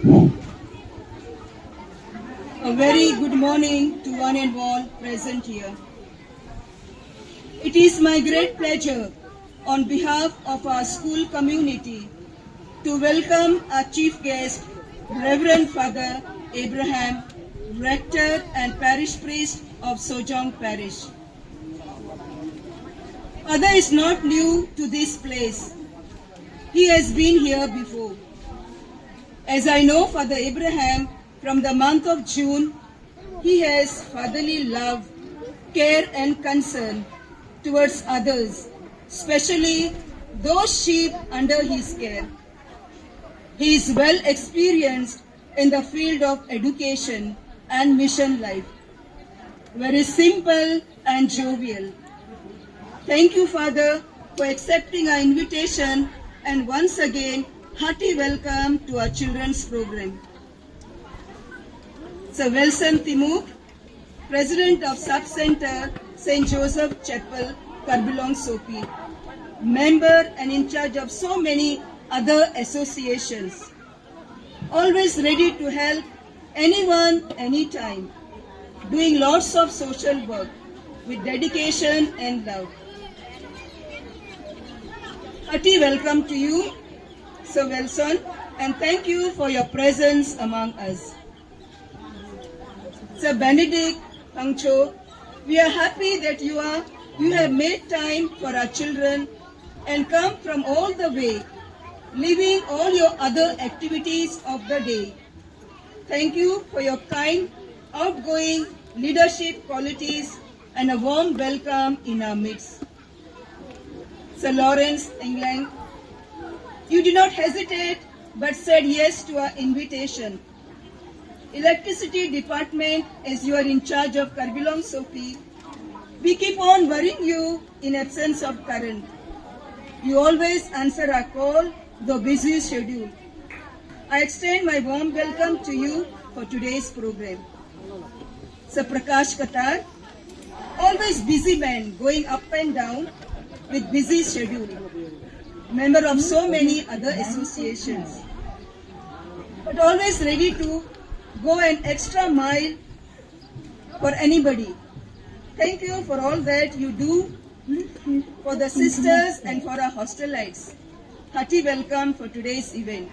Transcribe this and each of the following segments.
A very good morning to one and all present here. It is my great pleasure on behalf of our school community to welcome our chief guest, Reverend Father Abraham, Rector and Parish Priest of Sojong Parish. Father is not new to this place. He has been here before. As I know Father Abraham from the month of June, he has fatherly love, care and concern towards others, especially those sheep under his care. He is well experienced in the field of education and mission life. Very simple and jovial. Thank you, Father, for accepting our invitation, and once again, hearty welcome to our children's program. Sir Wilson Timuk, President of Sub-Center St. Joseph Chapel, Karbi Rongsopi, member and in charge of so many other associations, always ready to help anyone, anytime, doing lots of social work with dedication and love. Hearty welcome to you, Sir Wilson, and thank you for your presence among us. Sir Benedict Pangcho, we are happy that you have made time for our children and come from all the way, leaving all your other activities of the day. Thank you for your kind, outgoing leadership qualities and a warm welcome in our midst. Sir Lawrence England, you did not hesitate but said yes to our invitation. Electricity Department, as you are in charge of Karbi Rongsopi, we keep on worrying you in absence of current. You always answer our call, though busy schedule. I extend my warm welcome to you for today's program. Sir Prakash Katar, always busy man going up and down with busy schedule, member of so many other associations, but always ready to go an extra mile for anybody. Thank you for all that you do for the sisters and for our hostelites. Hearty welcome for today's event.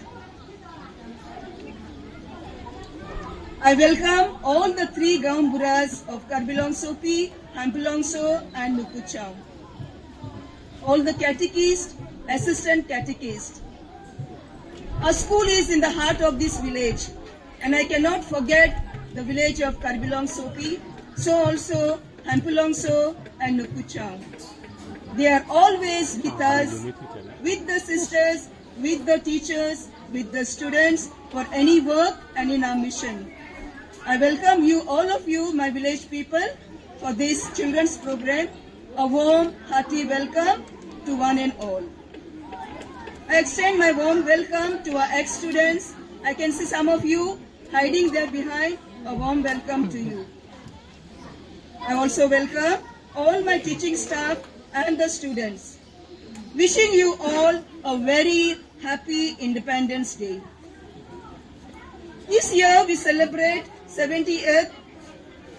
I welcome all the three Gaumburas of Karbi Rongsopi, Hampilongso and Nukuchao. All the catechists, assistant catechists. Our school is in the heart of this village, and I cannot forget the village of Karbi Rongsopi, so also Hampilongso and Nukuchao. They are always with us, with the sisters, with the teachers, with the students for any work and in our mission. I welcome you, all of you, my village people, for this children's program. A warm, hearty welcome to one and all. I extend my warm welcome to our ex-students. I can see some of you hiding there behind. A warm welcome to you. I also welcome all my teaching staff and the students. Wishing you all a very happy Independence Day. This year we celebrate 70th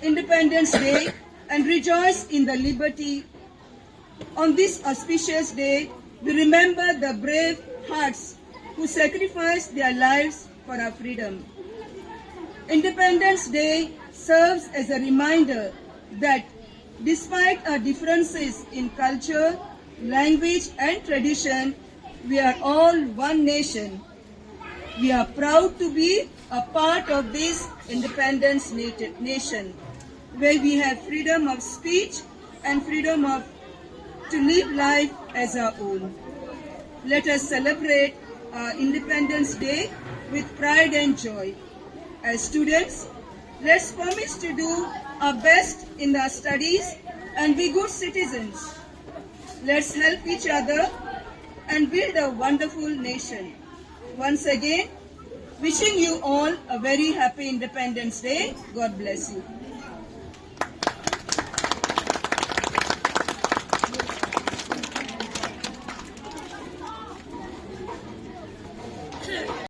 Independence Day and rejoice in the liberty. On this auspicious day, we remember the brave hearts who sacrificed their lives for our freedom. Independence Day serves as a reminder that despite our differences in culture, language and tradition, we are all one nation. We are proud to be a part of this independence nation, where we have freedom of speech and freedom to live life as our own. Let us celebrate our Independence Day with pride and joy. As students, let's promise to do our best in our studies and be good citizens. Let's help each other and build a wonderful nation. Once again, wishing you all a very happy Independence Day. God bless you.